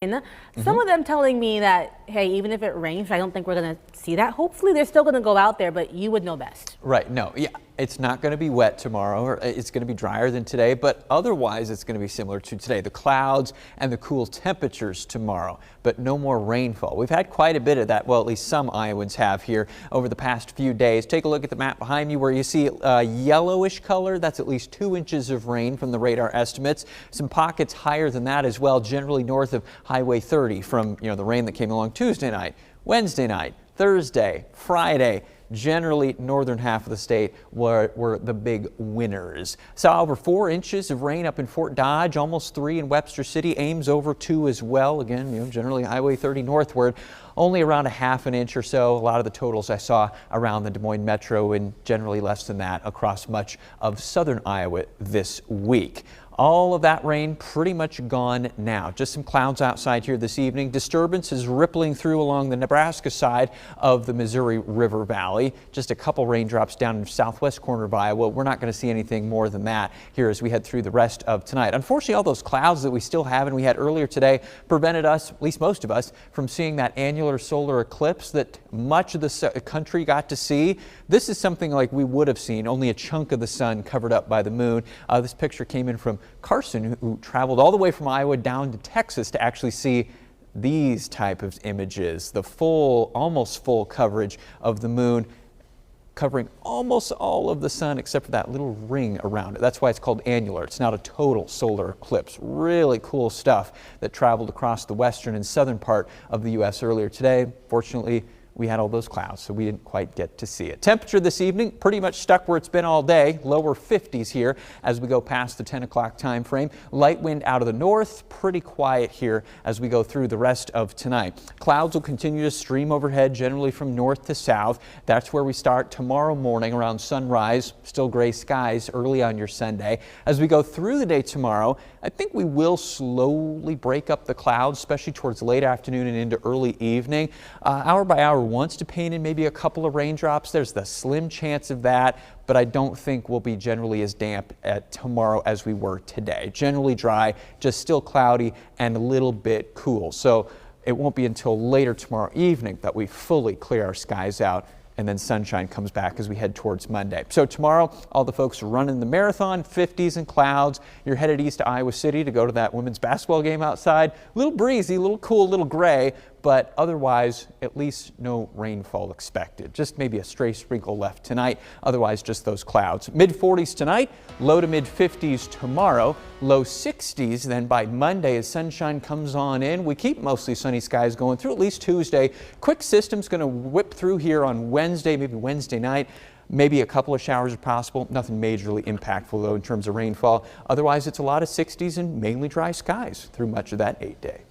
Some of them telling me that, hey, even if it rains, I don't think we're going to see that. Hopefully they're still going to go out there, but you would know best. Right. No, yeah, it's not going to be wet tomorrow, or it's going to be drier than today, but otherwise it's going to be similar to today. The clouds and the cool temperatures tomorrow, but no more rainfall. We've had quite a bit of that. Well, at least some Iowans have here over the past few days. Take a look at the map behind me where you see a yellowish color. That's at least 2 inches of rain from the radar estimates. Some pockets higher than that as well, generally north of Highway 30 from, the rain that came along Tuesday night, Wednesday night, Thursday, Friday. Generally, northern half of the state were the big winners. Saw over 4 inches of rain up in Fort Dodge, almost 3 in Webster City, Ames over 2 as well. Again, generally Highway 30 northward, only around a ½ an inch or so. A lot of the totals I saw around the Des Moines metro and generally less than that across much of southern Iowa this week. All of that rain pretty much gone now. Just some clouds outside here this evening. Disturbance is rippling through along the Nebraska side of the Missouri River Valley. Just a couple raindrops down in the southwest corner of Iowa. We're not going to see anything more than that here as we head through the rest of tonight. Unfortunately, all those clouds that we still have and we had earlier today prevented us, at least most of us, from seeing that annular solar eclipse that much of the country got to see. This is something like we would have seen, only a chunk of the sun covered up by the moon. This picture came in from Carson, who traveled all the way from Iowa down to Texas to actually see these type of images, the full, almost full coverage of the moon, covering almost all of the sun except for that little ring around it. That's why it's called annular. It's not a total solar eclipse. Really cool stuff that traveled across the western and southern part of the U.S. earlier today. Fortunately, we had all those clouds, so we didn't quite get to see it. Temperature this evening pretty much stuck where it's been all day, lower 50s here as we go past the 10 o'clock time frame. Light wind out of the north, pretty quiet here as we go through the rest of tonight. Clouds will continue to stream overhead, generally from north to south. That's where we start tomorrow morning around sunrise. Still gray skies early on your Sunday. As we go through the day tomorrow, I think we will slowly break up the clouds, especially towards late afternoon and into early evening. Hour by hour wants to paint in maybe a couple of raindrops. There's the slim chance of that, but I don't think we'll be generally as damp at tomorrow as we were today. Generally dry, just still cloudy and a little bit cool. So it won't be until later tomorrow evening that we fully clear our skies out, and then sunshine comes back as we head towards Monday. So tomorrow, all the folks running the marathon, 50s and clouds. You're headed east to Iowa City to go to that women's basketball game outside. A little breezy, a little cool, a little gray, but otherwise, at least no rainfall expected. Just maybe a stray sprinkle left tonight. Otherwise, just those clouds. Mid-40s tonight, low to mid-50s tomorrow, low 60s then by Monday as sunshine comes on in. We keep mostly sunny skies going through at least Tuesday. Quick system's going to whip through here on Wednesday, maybe Wednesday night. Maybe a couple of showers are possible. Nothing majorly impactful, though, in terms of rainfall. Otherwise, it's a lot of 60s and mainly dry skies through much of that 8-day.